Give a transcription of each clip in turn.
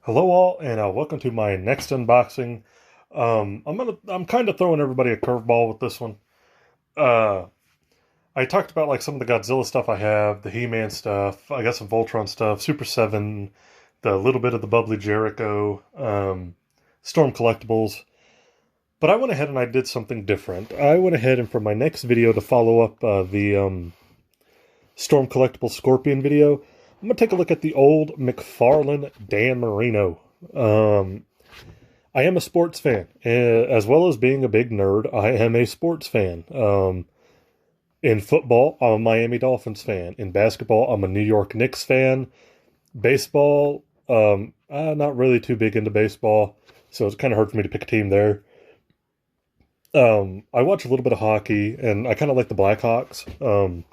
Hello all, and welcome to my next unboxing. I'm kind of throwing everybody a curveball with this one. Uh, I talked about like some of the Godzilla stuff I have, the He-Man stuff. I got some Voltron stuff, Super Seven, the little bit of the Bubbly Jericho, Storm Collectibles. But I went ahead and I did something different. I went ahead and for my next video to follow up the Storm Collectible Scorpion video, I'm going to take a look at the old McFarlane Dan Marino. I am a sports fan, as well as being a big nerd. I am a sports fan. In football, I'm a Miami Dolphins fan. In basketball, I'm a New York Knicks fan. Baseball, I'm not really too big into baseball, so it's kind of hard for me to pick a team there. I watch a little bit of hockey, and I kind of like the Blackhawks.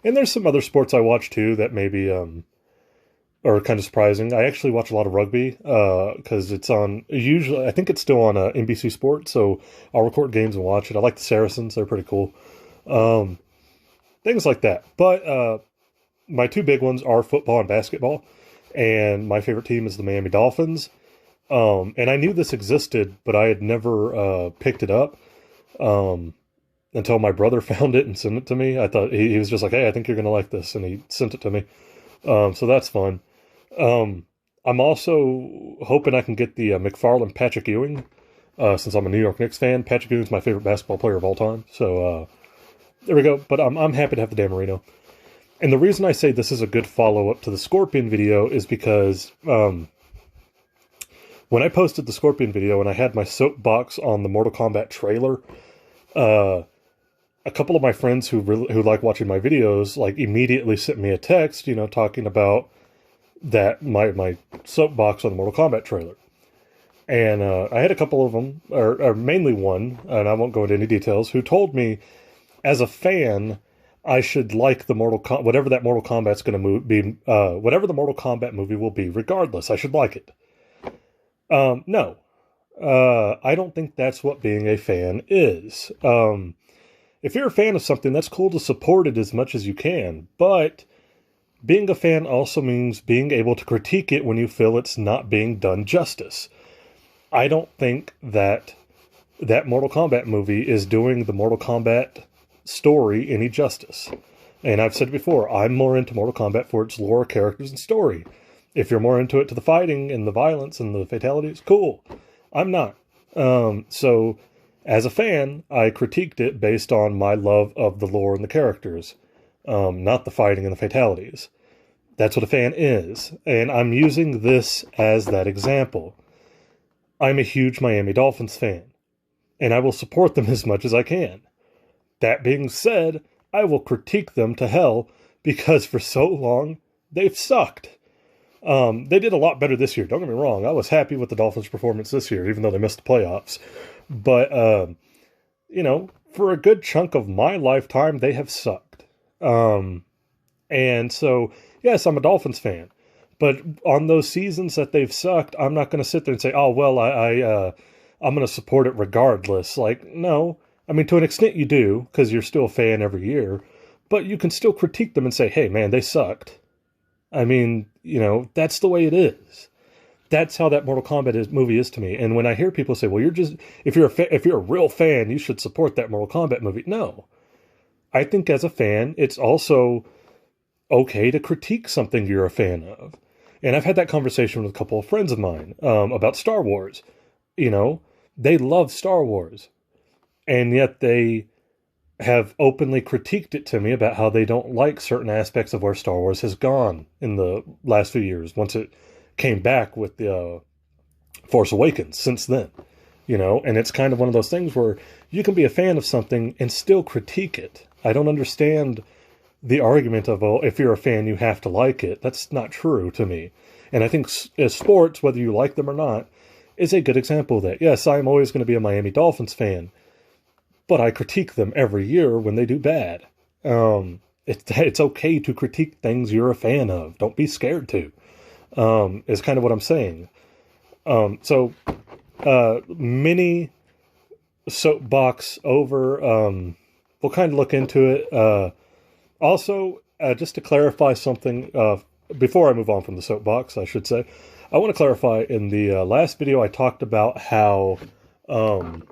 And there's some other sports I watch too that maybe are kind of surprising. I actually watch a lot of rugby because it's on, usually, I think it's still on NBC Sports, so I'll record games and watch it. I like the Saracens, they're pretty cool. Things like that. But my two big ones are football and basketball, and my favorite team is the Miami Dolphins. And I knew this existed, but I had never picked it up. Until my brother found it and sent it to me. I thought he was just like, hey, I think you're going to like this. And he sent it to me. So that's fun. I'm also hoping I can get the McFarlane Patrick Ewing, since I'm a New York Knicks fan. Patrick Ewing's my favorite basketball player of all time. So there we go. But I'm happy to have the Dan Marino. And the reason I say this is a good follow-up to the Scorpion video is because when I posted the Scorpion video and I had my soapbox on the Mortal Kombat trailer, a couple of my friends who like watching my videos, like immediately sent me a text, talking about that my soapbox on the Mortal Kombat trailer. And I had a couple of them, or mainly one, and I won't go into any details, who told me, as a fan, I should like the whatever that Mortal Kombat's going to be, whatever the Mortal Kombat movie will be, regardless, I should like it. No. I don't think that's what being a fan is. If you're a fan of something, that's cool to support it as much as you can, but being a fan also means being able to critique it when you feel it's not being done justice. I don't think that Mortal Kombat movie is doing the Mortal Kombat story any justice. And I've said before, I'm more into Mortal Kombat for its lore, characters, and story. If you're more into it to the fighting and the violence and the fatalities, cool. I'm not. So as a fan, I critiqued it based on my love of the lore and the characters, not the fighting and the fatalities. That's what a fan is, and I'm using this as that example. I'm a huge Miami Dolphins fan, and I will support them as much as I can. That being said, I will critique them to hell because for so long, they've sucked. They did a lot better this year. Don't get me wrong. I was happy with the Dolphins' performance this year, even though they missed the playoffs. But, for a good chunk of my lifetime, they have sucked. And so, yes, I'm a Dolphins fan. But on those seasons that they've sucked, I'm not going to sit there and say, oh, well, I'm going to support it regardless. Like, no. I mean, to an extent you do, because you're still a fan every year. But you can still critique them and say, hey, man, they sucked. I mean, that's the way it is. That's how that Mortal Kombat movie is to me. And when I hear people say, well, if you're a real fan, you should support that Mortal Kombat movie. No. I think as a fan, it's also okay to critique something you're a fan of. And I've had that conversation with a couple of friends of mine about Star Wars. They love Star Wars. And yet they have openly critiqued it to me about how they don't like certain aspects of where Star Wars has gone in the last few years, once it came back with the Force Awakens since then, and it's kind of one of those things where you can be a fan of something and still critique it. I don't understand the argument of, well, if you're a fan, you have to like it. That's not true to me. And I think sports, whether you like them or not, is a good example of that. Yes, I'm always going to be a Miami Dolphins fan, but I critique them every year when they do bad. It's okay to critique things you're a fan of. Don't be scared to. Is kind of what I'm saying. So mini soapbox over. We'll kind of look into it. Also, just to clarify something, before I move on from the soapbox, I should say, I want to clarify, in the last video I talked about how the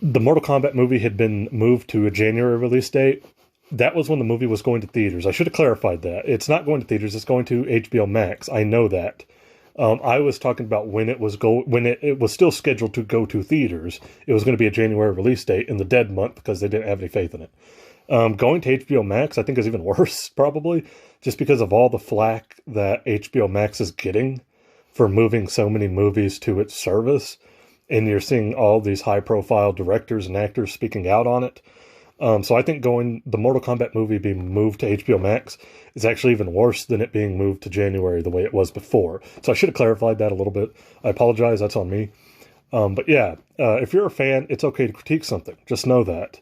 Mortal Kombat movie had been moved to a January release date. That was when the movie was going to theaters. I should have clarified that. It's not going to theaters. It's going to HBO Max. I know that. I was talking about when it was it was still scheduled to go to theaters. It was going to be a January release date in the dead month because they didn't have any faith in it. Going to HBO Max, I think, is even worse, probably, just because of all the flack that HBO Max is getting for moving so many movies to its service. And you're seeing all these high-profile directors and actors speaking out on it. So I think the Mortal Kombat movie being moved to HBO Max is actually even worse than it being moved to January the way it was before. So I should have clarified that a little bit. I apologize. That's on me. But yeah, if you're a fan, it's okay to critique something. Just know that.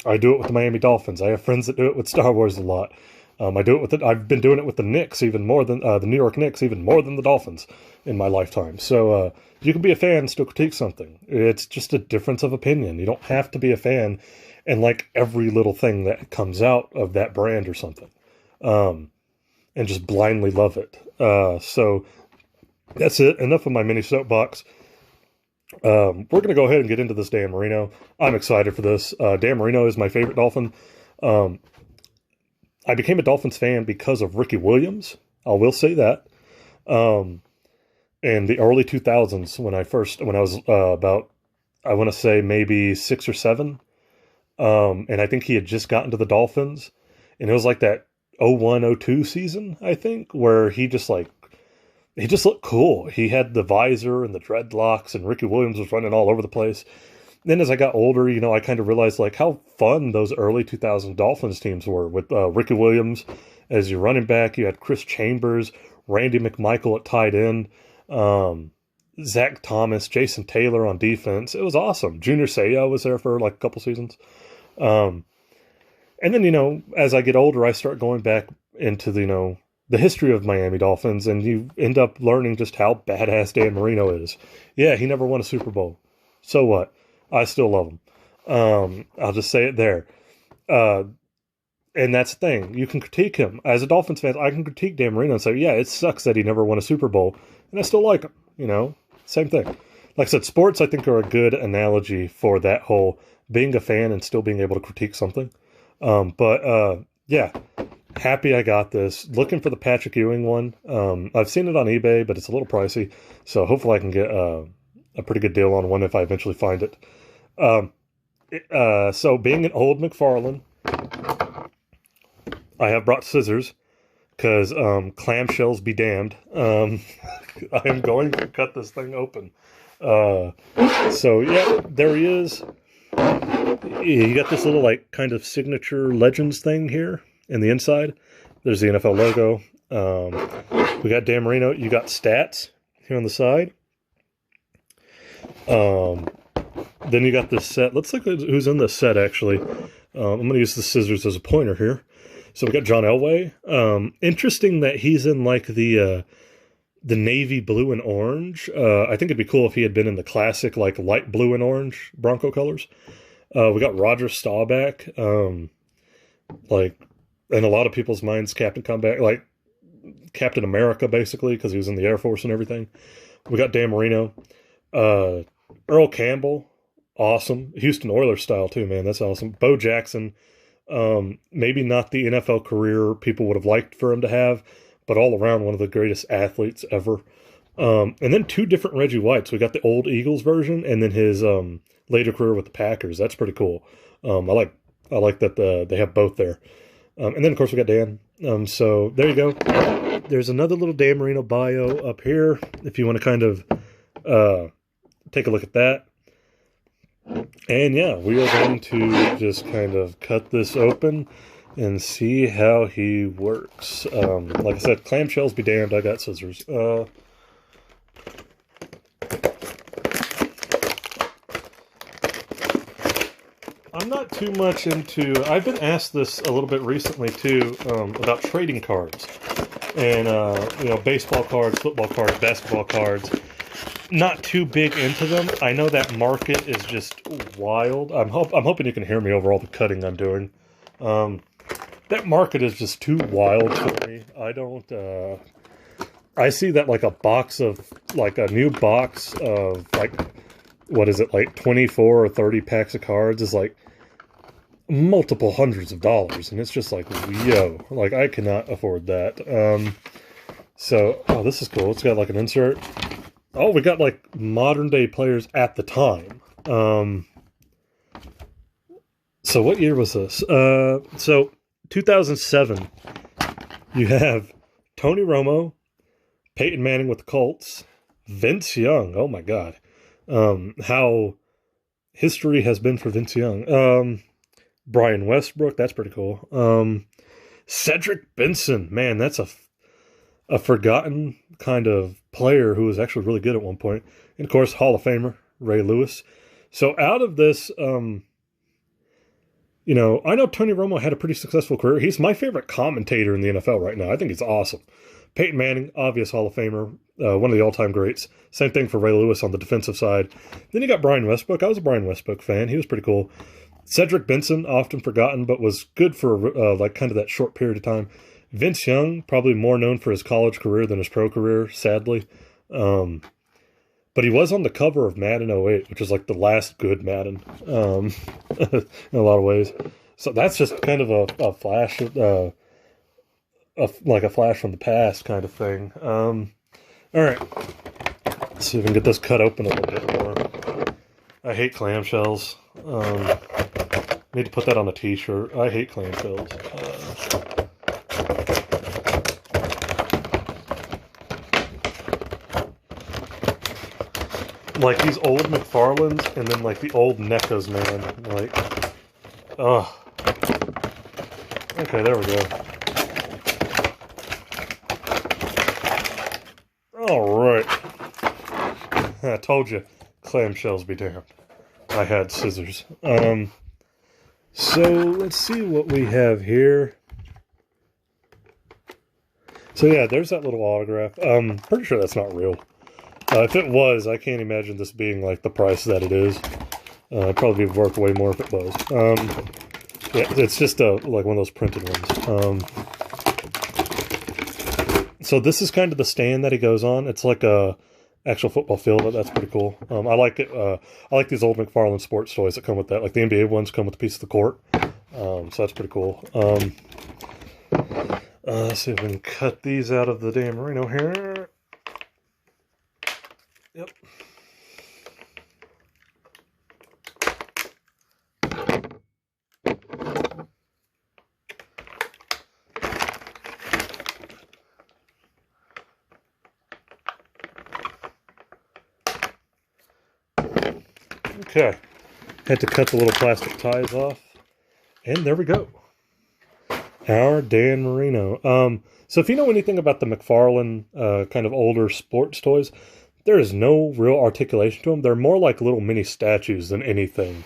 I do it with the Miami Dolphins. I have friends that do it with Star Wars a lot. I've been doing it with the Knicks even more than the New York Knicks, even more than the Dolphins in my lifetime. So you can be a fan and still critique something. It's just a difference of opinion. You don't have to be a fan and like every little thing that comes out of that brand or something, and just blindly love it. So that's it. Enough of my mini soapbox. We're going to go ahead and get into this Dan Marino. I'm excited for this. Dan Marino is my favorite Dolphin. I became a Dolphins fan because of Ricky Williams. I will say that. In the early 2000s, when I was about, I want to say maybe 6 or 7. And I think he had just gotten to the Dolphins. And it was like that 01-02 season, I think, where he just looked cool. He had the visor and the dreadlocks, and Ricky Williams was running all over the place. Then as I got older, I kind of realized like how fun those early 2000 Dolphins teams were with Ricky Williams as your running back. You had Chris Chambers, Randy McMichael at tight end, Zach Thomas, Jason Taylor on defense. It was awesome. Junior Seau was there for like a couple seasons. And then, as I get older, I start going back into the history of Miami Dolphins, and you end up learning just how badass Dan Marino is. Yeah, he never won a Super Bowl. So what? I still love him. I'll just say it there. And that's the thing. You can critique him. As a Dolphins fan, I can critique Dan Marino and say, yeah, it sucks that he never won a Super Bowl. And I still like him. Same thing. Like I said, sports, I think, are a good analogy for that whole being a fan and still being able to critique something. Yeah, happy I got this. Looking for the Patrick Ewing one. I've seen it on eBay, but it's a little pricey. So hopefully I can get a pretty good deal on one if I eventually find it. So being an old McFarlane, I have brought scissors because clamshells be damned. I am going to cut this thing open. So yeah, there he is. You got this little like kind of signature Legends thing here in the inside. There's the NFL logo. We got Dan Marino. You got stats here on the side. Then you got this set. Let's look at who's in this set, actually. I'm going to use the scissors as a pointer here. So we got John Elway. Interesting that he's in like the navy blue and orange. I think it'd be cool if he had been in the classic like light blue and orange Bronco colors. We got Roger Staubach. Like in a lot of people's minds, Captain America, basically, because he was in the Air Force and everything. We got Dan Marino. Earl Campbell, awesome. Houston Oilers style too, man. That's awesome. Bo Jackson, maybe not the NFL career people would have liked for him to have, but all around one of the greatest athletes ever. And then 2 different Reggie Whites. We got the old Eagles version, and then his later career with the Packers. That's pretty cool. I like that they have both there. And then of course we got Dan. So there you go. There's another little Dan Marino bio up here if you want to kind of take a look at that. And yeah, we are going to just kind of cut this open and see how he works. Like I said, clamshells be damned, I got scissors. I'm not too much into... I've been asked this a little bit recently too, about trading cards. And, baseball cards, football cards, basketball cards. Not too big into them. I know that market is just wild. I'm hoping you can hear me over all the cutting I'm doing. that market is just too wild for me. I don't, I see that like a box of, like a new box of like, what is it, like 24 or 30 packs of cards is like multiple hundreds of dollars. And it's just like, yo, like I cannot afford that. So, oh, this is cool. It's got like an insert. Oh, we got like modern day players at the time. So what year was this? So 2007, you have Tony Romo, Peyton Manning with the Colts, Vince Young. Oh my God. How history has been for Vince Young. Brian Westbrook, that's pretty cool. Cedric Benson, man, that's a forgotten kind of player who was actually really good at one point. And of course, Hall of Famer, Ray Lewis. So out of this, you know, I know Tony Romo had a pretty successful career. He's my favorite commentator in the NFL right now. I think he's awesome. Peyton Manning, obvious Hall of Famer, one of the all-time greats. Same thing for Ray Lewis on the defensive side. Then you got Brian Westbrook. I was a Brian Westbrook fan. He was pretty cool. Cedric Benson, often forgotten, but was good for like kind of that short period of time. Vince Young, probably more known for his college career than his pro career, sadly. But he was on the cover of Madden 08, which is like the last good Madden in a lot of ways. So that's just kind of a flash, like a flash from the past kind of thing. All right. Let's see if we can get this cut open a little bit more. I hate clamshells. Need to put that on a t-shirt. I hate clamshells. Like these old McFarlanes and then like the old NECAs, man. Like, oh. Okay, there we go. All right. I told you, clamshells be damned. I had scissors. So let's see what we have here. So yeah, there's that little autograph. Pretty sure that's not real. If it was, I can't imagine this being like the price that it is. It'd probably be worth way more if it was. Yeah, it's just like one of those printed ones. So this is kind of the stand that he goes on. It's like a actual football field. That's pretty cool. I like it. I like these old McFarlane sports toys that come with that. Like the NBA ones come with a piece of the court. So that's pretty cool. Let's see if we can cut these out of the Dan Marino here. Yep. Okay. Had to cut the little plastic ties off. And there we go. Our Dan Marino. So if you know anything about the McFarlane kind of older sports toys, there is no real articulation to them. They're more like little mini statues than anything.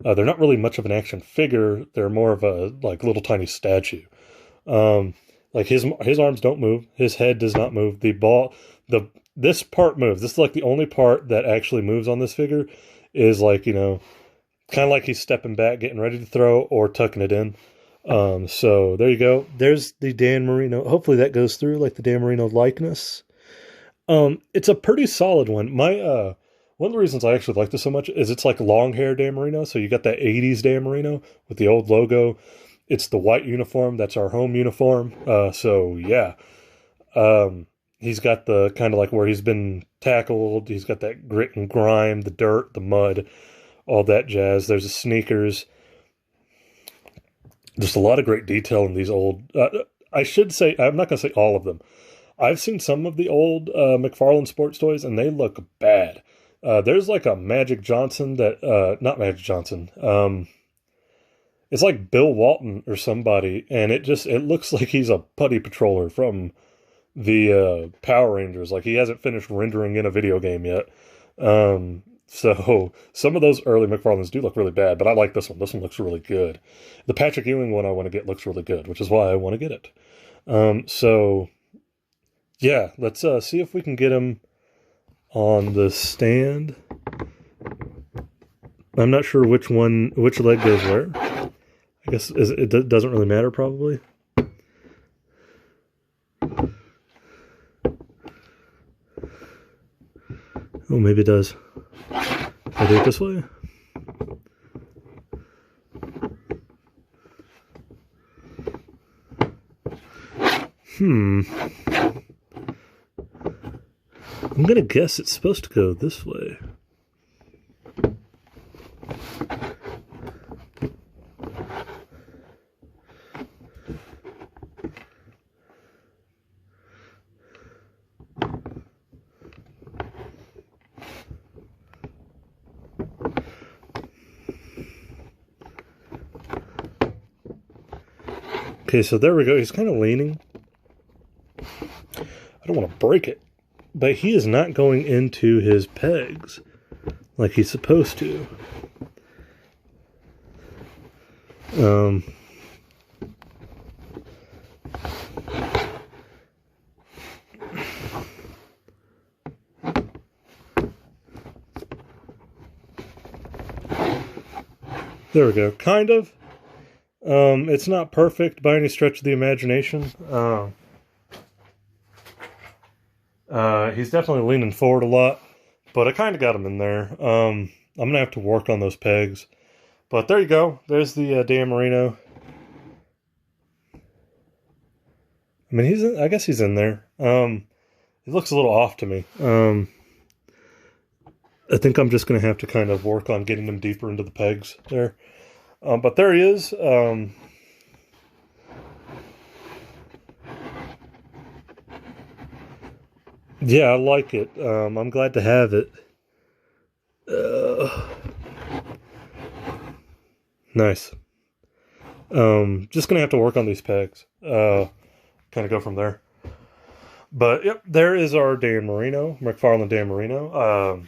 They're not really much of an action figure. They're more of a like little tiny statue. Like his arms don't move. His head does not move. This part moves. This is like the only part that actually moves on this figure is like, you know, kind of like he's stepping back, getting ready to throw or tucking it in. So there you go. There's the Dan Marino. Hopefully that goes through like the Dan Marino likeness. It's a pretty solid one. One of the reasons I actually like this so much is it's like long hair Dan Marino. So you got that 80s Dan Marino with the old logo. It's the white uniform. That's our home uniform. So yeah. He's got the kind of like where he's been tackled. He's got that grit and grime, the dirt, the mud, all that jazz. There's the sneakers. Just a lot of great detail in these old, I should say, I'm not going to say all of them. I've seen some of the old McFarlane sports toys, and they look bad. There's like a Magic Johnson that, not Magic Johnson, it's like Bill Walton or somebody, and it looks like he's a putty patroller from the Power Rangers. Like he hasn't finished rendering in a video game yet. So some of those early McFarlanes do look really bad, but I like this one. This one looks really good. The Patrick Ewing one I want to get looks really good, which is why I want to get it. So yeah, let's see if we can get him on the stand. I'm not sure which leg goes where. I guess it doesn't really matter, probably. Oh, maybe it does. If I do it this way. I'm gonna guess it's supposed to go this way. Okay, so there we go. He's kind of leaning. I don't want to break it, but he is not going into his pegs like he's supposed to. There we go. Kind of. It's not perfect by any stretch of the imagination. He's definitely leaning forward a lot, but I kind of got him in there. I'm going to have to work on those pegs. But there you go. There's the Dan Marino. I mean, I guess he's in there. It looks a little off to me. I think I'm just going to have to kind of work on getting him deeper into the pegs there. But there he is. Yeah, I like it. I'm glad to have it. Nice. Just going to have to work on these pegs. Kind of go from there. But, yep, there is our Dan Marino, McFarlane Dan Marino.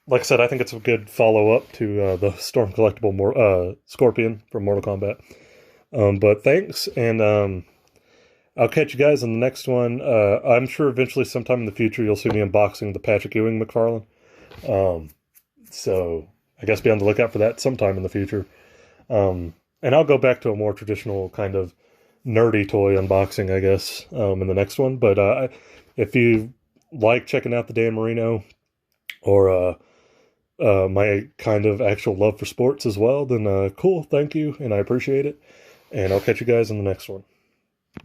Like I said, I think it's a good follow-up to the Storm Collectible Scorpion from Mortal Kombat. But thanks, and I'll catch you guys in the next one. I'm sure eventually sometime in the future you'll see me unboxing the Patrick Ewing McFarlane. So I guess be on the lookout for that sometime in the future. And I'll go back to a more traditional kind of nerdy toy unboxing, I guess, in the next one. But if you like checking out the Dan Marino or my kind of actual love for sports as well, then cool, thank you, and I appreciate it. And I'll catch you guys in the next one.